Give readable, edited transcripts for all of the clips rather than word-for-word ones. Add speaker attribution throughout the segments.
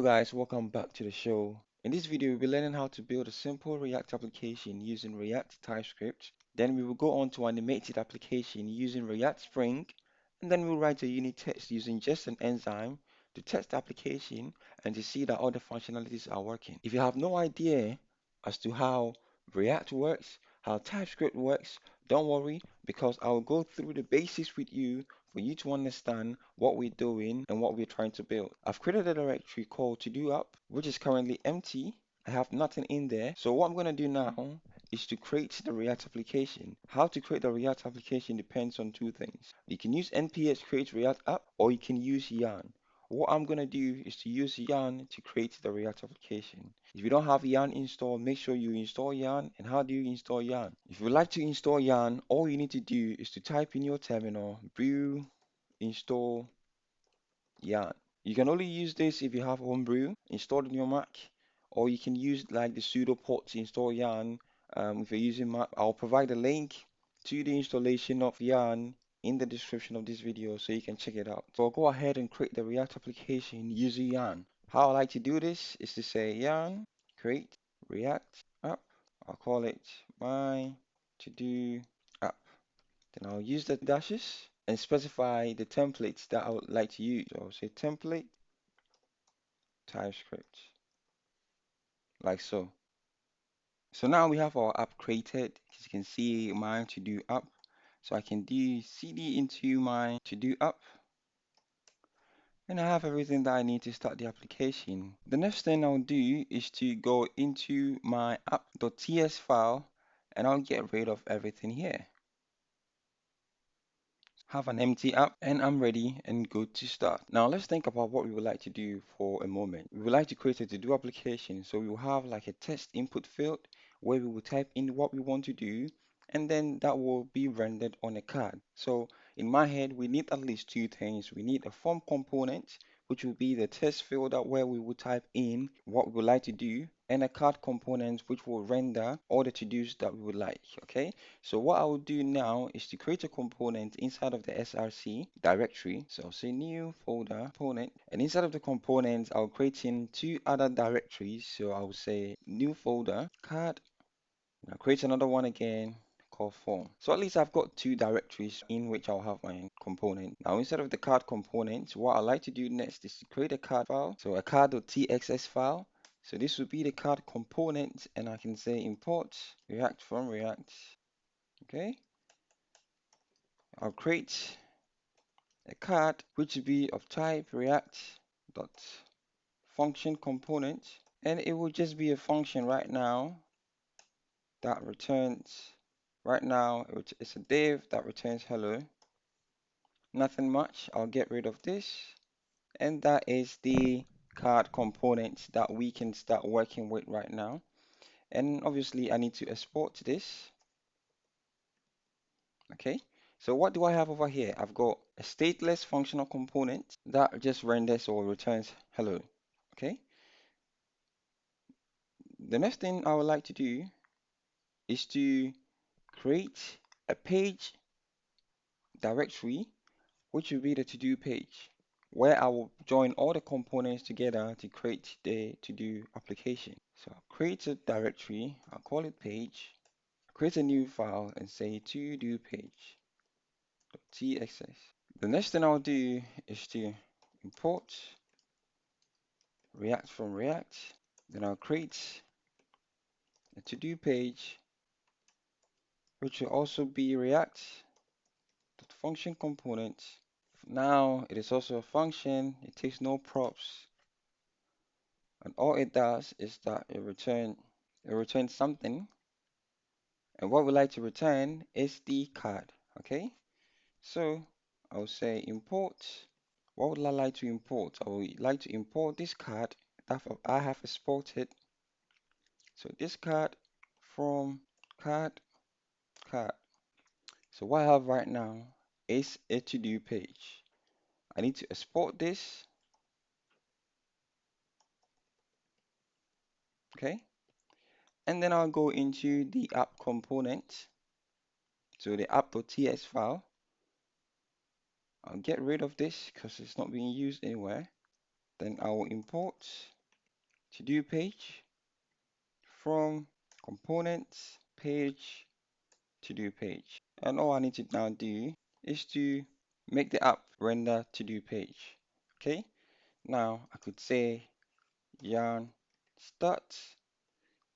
Speaker 1: guys, welcome back to the show. In this video, we'll be learning how to build a simple React application using React TypeScript. Then we will go on to animated application using React Spring, and then we'll write a unit test using just an enzyme to test the application and to see that all the functionalities are working. If you have no idea as to how React works, how TypeScript works, don't worry because I'll go through the basics with you for you to understand what we're doing and what we're trying to build. I've created a directory called ToDo App, which is currently empty. I have nothing in there. So what I'm going to do now is to create the React application. How to create the React application depends on two things. You can use npm create React app or you can use yarn. What I'm going to do is to use yarn to create the React application. If you don't have yarn installed, make sure you install yarn. And how do you install yarn? If you'd like to install yarn, all you need to do is to type in your terminal brew install yarn. You can only use this if you have Homebrew installed in your Mac, or you can use like the sudo port to install yarn if you're using Mac. I'll provide a link to the installation of yarn in the description of this video so you can check it out. So I'll go ahead and create the React application using yarn. How I like to do this is to say yarn create React app. I'll call it my to-do app. Then I'll use the dashes and specify the templates that I would like to use. So I'll say template TypeScript, like so. So now we have our app created. As you can see, my to-do app. So I can do cd into my to-do app. And I have everything that I need to start the application. The next thing I'll do is to go into my app.ts file and I'll get rid of everything here. Have an empty app and I'm ready and good to start. Now let's think about what we would like to do for a moment. We would like to create a to-do application. So we will have like a test input field where we will type in what we want to do and then that will be rendered on a card. So in my head, we need at least two things. We need a form component, which will be the test field where we will type in what we would like to do, and a card component which will render all the to-dos that we would like. Okay, so what I will do now is to create a component inside of the src directory. So I'll say new folder component, and inside of the component I'll create in two other directories. So I will say new folder card, and I'll create another one again called form. So at least I've got two directories in which I'll have my component. Now instead of the card component, what I like to do next is to create a card file. So a card.txs file. So this would be the card component, and I can say import React from React. Okay. I'll create a card which will be of type React dot function component, and it will just be a function right now that returns. Right now, it's a div that returns hello. Nothing much. I'll get rid of this. And that is the card component that we can start working with right now. And obviously, I need to export this. Okay. So what do I have over here? I've got a stateless functional component that just renders or returns hello. Okay. The next thing I would like to do is to create a page directory, which will be the to-do page, where I will join all the components together to create the to-do application. So I'll create a directory, I'll call it page, create a new file and say to-do page.txs. The next thing I'll do is to import React from React. Then I'll create a to-do page, which will also be React.function component. Now it is also a function, it takes no props, and all it does is that it returns something, and what we like to return is the card. Okay, so I'll say import. What would I like to import? I would like to import this card that I have exported. So this card from card. So what I have right now is a to-do page. I need to export this. Okay, and then I'll go into the app component. So the app.ts file. I'll get rid of this because it's not being used anywhere. Then I will import to do page, from components page to do page. And all I need to now do is to make the app render to do page. Okay, now I could say yarn start.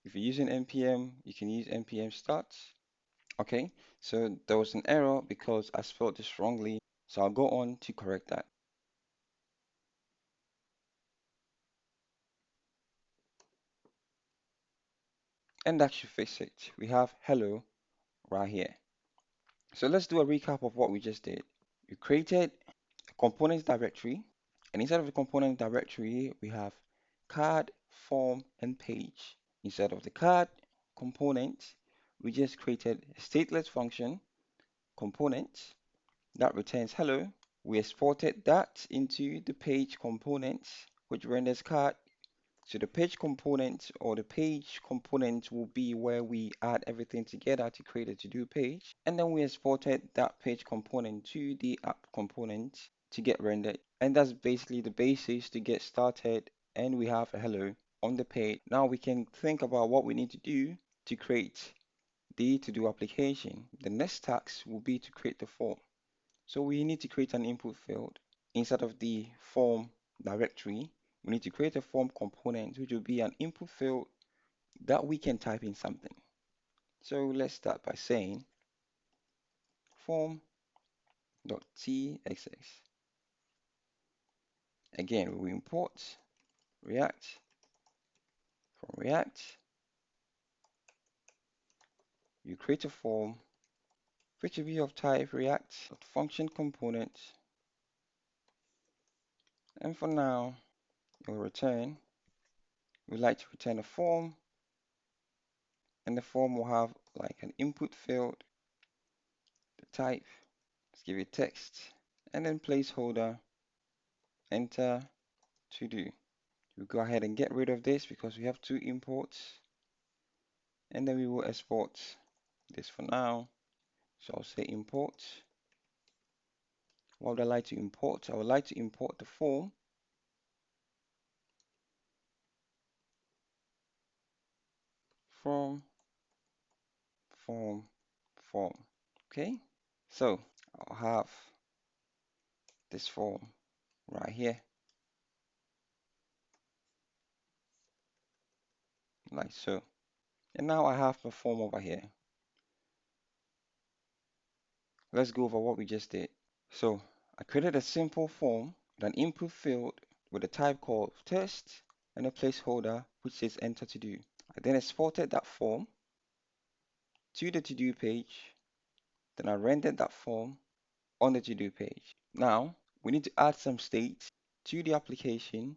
Speaker 1: If you're using npm, you can use npm start. Okay, so there was an error because I spelled this wrongly. So I'll go on to correct that. And that should fix it. We have hello right here. So let's do a recap of what we just did. We created a components directory, and inside of the component directory, we have card, form, and page. Inside of the card component, we just created a stateless function component that returns hello. We exported that into the page component, which renders card. So the page component or the page component will be where we add everything together to create a to-do page. And then we exported that page component to the app component to get rendered. And that's basically the basis to get started. And we have a hello on the page. Now we can think about what we need to do to create the to-do application. The next task will be to create the form. So we need to create an input field inside of the form directory. We need to create a form component, which will be an input field that we can type in something. So let's start by saying form.txx. Again, we import React from React. You create a form, which will be of type React.function component. And for now, it will return. We like to return a form, and the form will have like an input field, the type. Let's give it text, and then placeholder, enter to do. We'll go ahead and get rid of this because we have two imports, and then we will export this for now. So I'll say import. What would I like to import? I would like to import the form from form. Okay, so I'll have this form right here, like so. And now I have the form over here. Let's go over what we just did. So I created a simple form with an input field with a type called test and a placeholder which says enter to do. I then exported that form to the to do page. Then I rendered that form on the to do page. Now we need to add some state to the application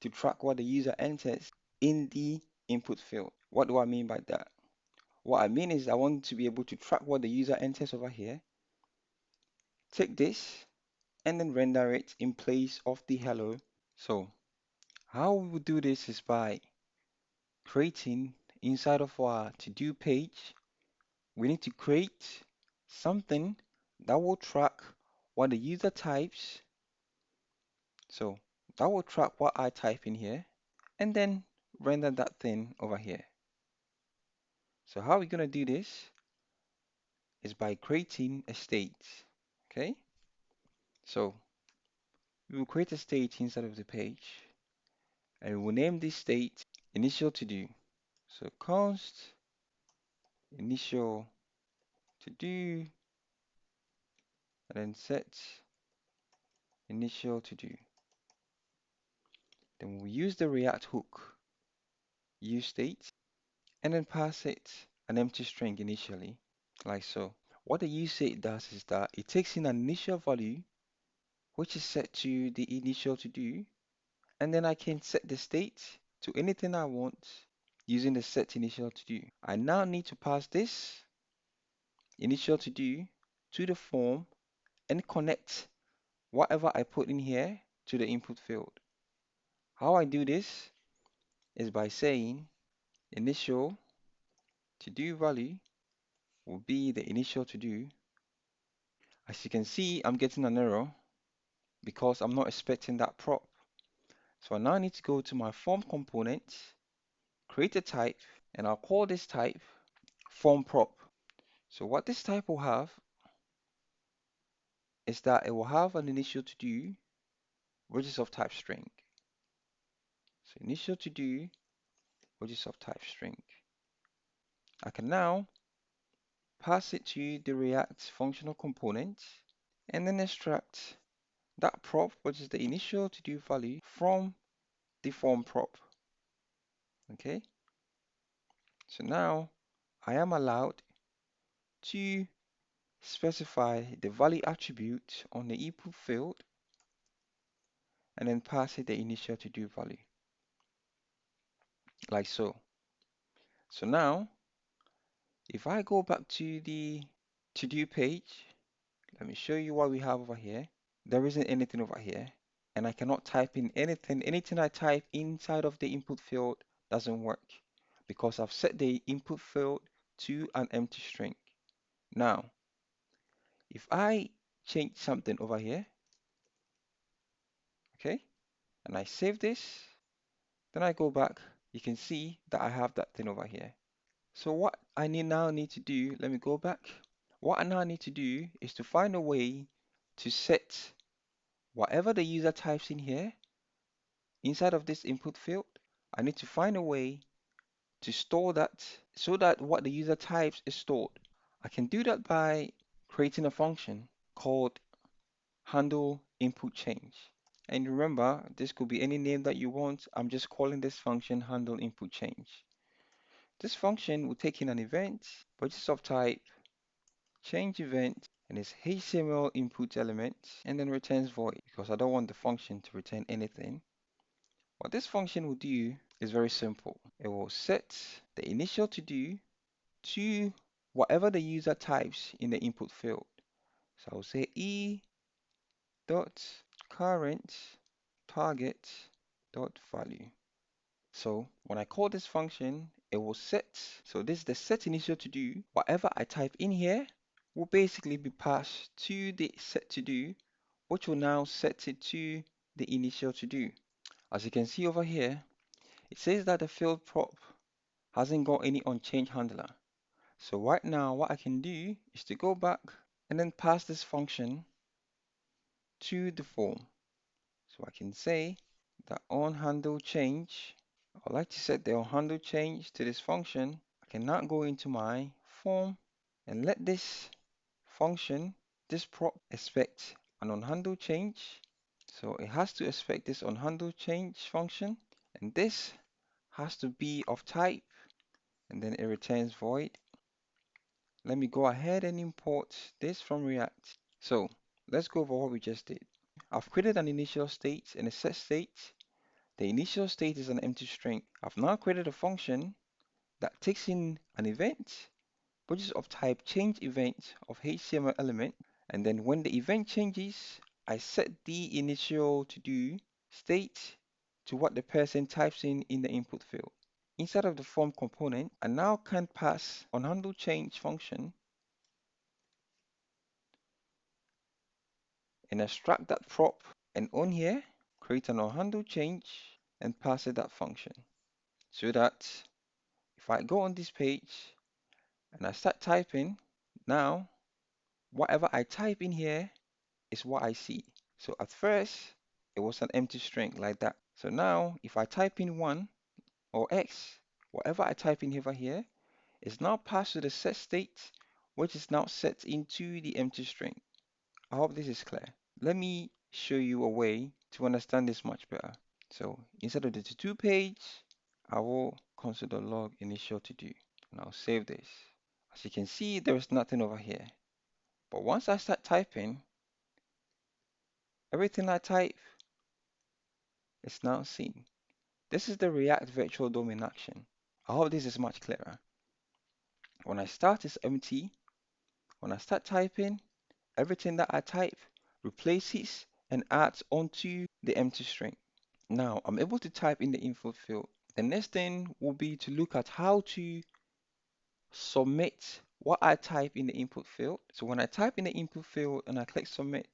Speaker 1: to track what the user enters in the input field. What do I mean by that? What I mean is I want to be able to track what the user enters over here. Take this and then render it in place of the hello. So how we would do this is by creating inside of our to-do page, we need to create something that will track what the user types. So that will track what I type in here and then render that thing over here. So how we're going to do this is by creating a state. Okay, so we will create a state inside of the page and we will name this state initial to do. So const initial to do and then set initial to do. Then we'll use the React hook use state and then pass it an empty string initially, like so. What the use state does is that it takes in an initial value which is set to the initial to do, and then I can set the state to anything I want using the set initial to do. I now need to pass this initial to do to the form and connect whatever I put in here to the input field. How I do this is by saying initial to do value will be the initial to do. As you can see, I'm getting an error because I'm not expecting that prop. So I now need to go to my form component, create a type, and I'll call this type form prop. So what this type will have is that it will have an initial to do, which is of type string. So initial to do, which is of type string. I can now pass it to the React functional component and then extract that prop, which is the initial to do value from the form prop. Okay, so now I am allowed to specify the value attribute on the input field and then pass it the initial to do value, like so. So now, if I go back to the to do page, let me show you what we have over here. There isn't anything over here, and I cannot type in anything. Anything I type inside of the input field doesn't work because I've set the input field to an empty string. Now, if I change something over here, okay, and I save this, then I go back, you can see that I have that thing over here. So what I now need to do, let me go back. What I now need to do is to find a way to set whatever the user types in here inside of this input field. I need to find a way to store that so that what the user types is stored. I can do that by creating a function called HandleInputChange. And remember, this could be any name that you want. I'm just calling this function HandleInputChange. This function will take in an event, which is of type change event, and it's HTML input element, and then returns void because I don't want the function to return anything. What this function will do is very simple. It will set the initial to do to whatever the user types in the input field. So I'll say e dot current target dot value. So when I call this function, it will set. So this is the set initial to do. Whatever I type in here will basically be passed to the set to do, which will now set it to the initial to do. As you can see over here, it says that the field prop hasn't got any onChange handler. So right now, what I can do is to go back and then pass this function to the form. So I can say that onHandleChange. I'd like to set the onHandleChange to this function. I can now go into my form and let this function, this prop, expect an onHandleChange. So it has to expect this onHandleChange function, and this has to be of type, and then it returns void. Let me go ahead and import this from React. So let's go over what we just did. I've created an initial state and a set state. The initial state is an empty string. I've now created a function that takes in an event, which is of type change event of HTML element. And then when the event changes, I set the initial to do state to what the person types in the input field. Inside of the form component, I now can pass onHandleChange function and extract that prop, and on here, create an onHandleChange and pass it that function. So that if I go on this page and I start typing, now whatever I type in here is what I see. So at first, it was an empty string like that. So now if I type in 1 or X, whatever I type in over here is now passed to the set state, which is now set into the empty string. I hope this is clear. Let me show you a way to understand this much better. So instead of the to-do page, I will console.log initial to do, and I'll save this. As you can see, there is nothing over here. But once I start typing, everything I type is now seen. This is the React virtual DOM in action. I hope this is much clearer. When I start, it's empty. When I start typing, everything that I type replaces and adds onto the empty string. Now I'm able to type in the info field. The next thing will be to look at how to submit what I type in the input field. So when I type in the input field and I click submit,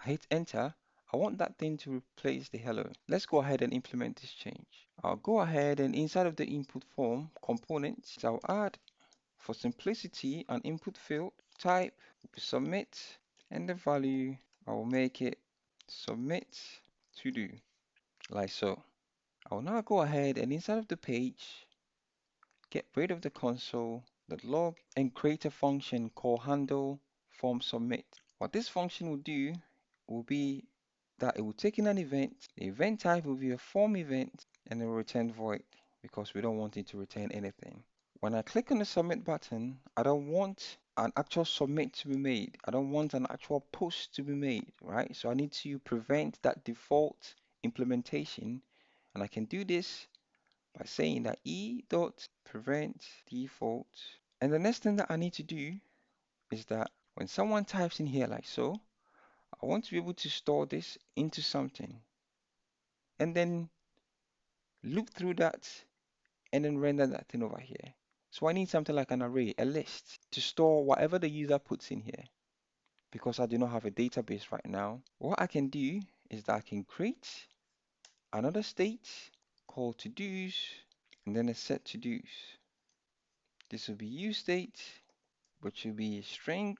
Speaker 1: I hit enter, I want that thing to replace the hello. Let's go ahead and implement this change. I'll go ahead and inside of the input form components, I'll add, for simplicity, an input field. Type will be submit, and the value I will make it submit to do, like so. I will now go ahead and inside of the page, get rid of the console.log and create a function called handle form submit. What this function will do will be that it will take in an event. The event type will be a form event and it will return void because we don't want it to return anything. When I click on the submit button, I don't want an actual submit to be made. I don't want an actual post to be made, right? So I need to prevent that default implementation. And I can do this by saying that e.prevent default. And the next thing that I need to do is that when someone types in here like so, I want to be able to store this into something and then loop through that and then render that thing over here. So I need something like an array, a list, to store whatever the user puts in here. Because I do not have a database right now, what I can do is that I can create another state called todos and then a set todos. This will be use state, which will be a string,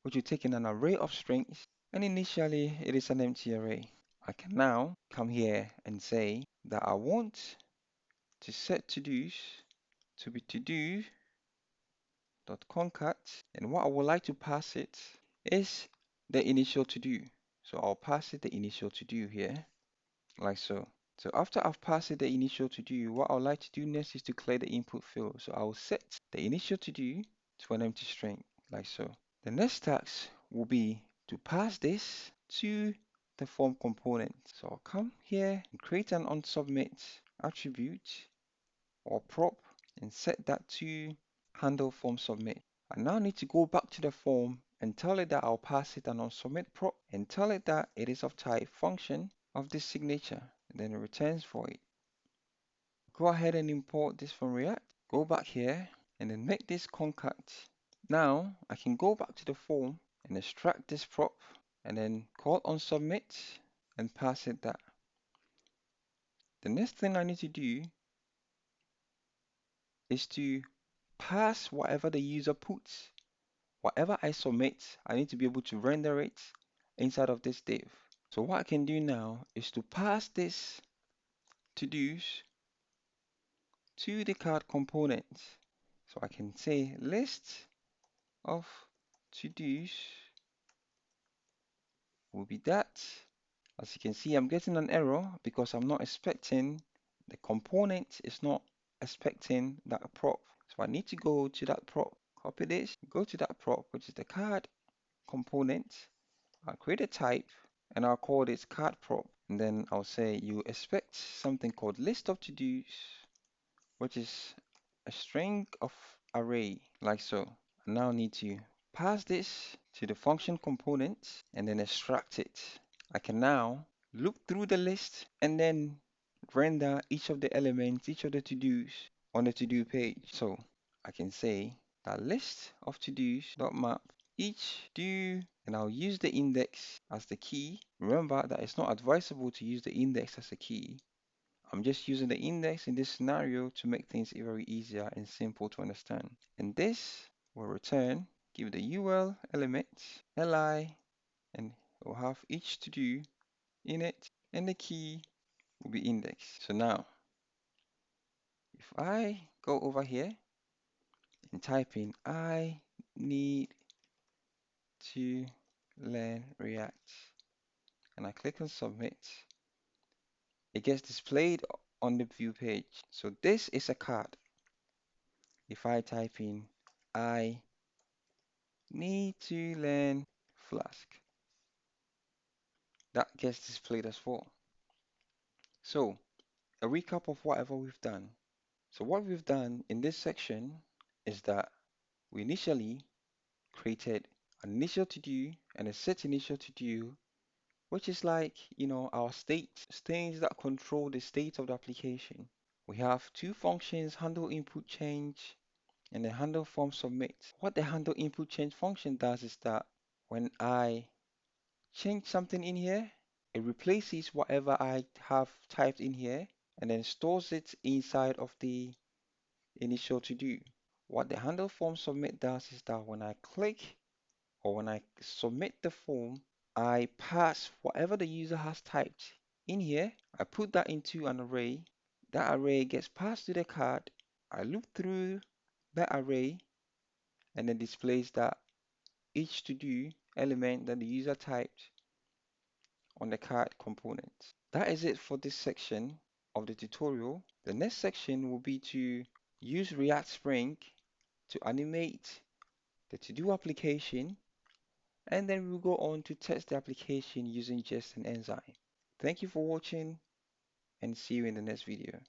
Speaker 1: which will take in an array of strings, and initially it is an empty array. I can now come here and say that I want to set todos to be todo.concat, and what I would like to pass it is the initial to do. So I'll pass it the initial to do here, like so. So after I've passed it the initial to do, what I would like to do next is to clear the input field. So I will set the initial to do to an empty string, like so. The next task will be to pass this to the form component. So I'll come here and create an onSubmit attribute or prop and set that to handle form submit. I now need to go back to the form and tell it that I'll pass it an onSubmit prop and tell it that it is of type function of this signature, and then it returns void. Go ahead and import this from React. Go back here and then make this concat. Now I can go back to the form and extract this prop and then call onSubmit and pass it that. The next thing I need to do is to pass whatever the user puts. Whatever I submit, I need to be able to render it inside of this div. So what I can do now is to pass this to-dos to the card component. So I can say list of to-dos will be that. As you can see, I'm getting an error because I'm not expecting, the component is not expecting that prop. So I need to go to that prop, copy this, go to that prop, which is the card component. I'll create a type and I'll call this card prop. And then I'll say you expect something called list of to-dos, which is a string of array, like so. I now need to pass this to the function component and then extract it. I can now loop through the list and then render each of the elements, each of the to-dos on the to-do page. So I can say that list of to-dos dot map each do, and I'll use the index as the key. Remember that it's not advisable to use the index as a key. I'm just using the index in this scenario to make things very easier and simple to understand. And this will return, give the UL element, li, and it will have each to do in it, and the key will be indexed. So now, if I go over here and type in I need to learn React, and I click on submit, it gets displayed on the view page. So this is a card. If I type in I need to learn Flask, that gets displayed as well. So a recap of whatever we've done. So what we've done in this section is that we initially created an initial to do and a set initial to do, which is like, our states that control the state of the application. We have two functions, HandleInputChange and the handle form submit. What the HandleInputChange function does is that when I change something in here, It replaces whatever I have typed in here and then stores it inside of the initial to do. What the handle form submit does is that when I click or when I submit the form, I pass whatever the user has typed in here. I put that into an array. That array gets passed to the card. I loop through that array and then displays that each to do element that the user typed on the card component. That is it for this section of the tutorial. The next section will be to use React Spring to animate the to-do application, and then we'll go on to test the application using jest and enzyme. Thank you for watching and see you in the next video.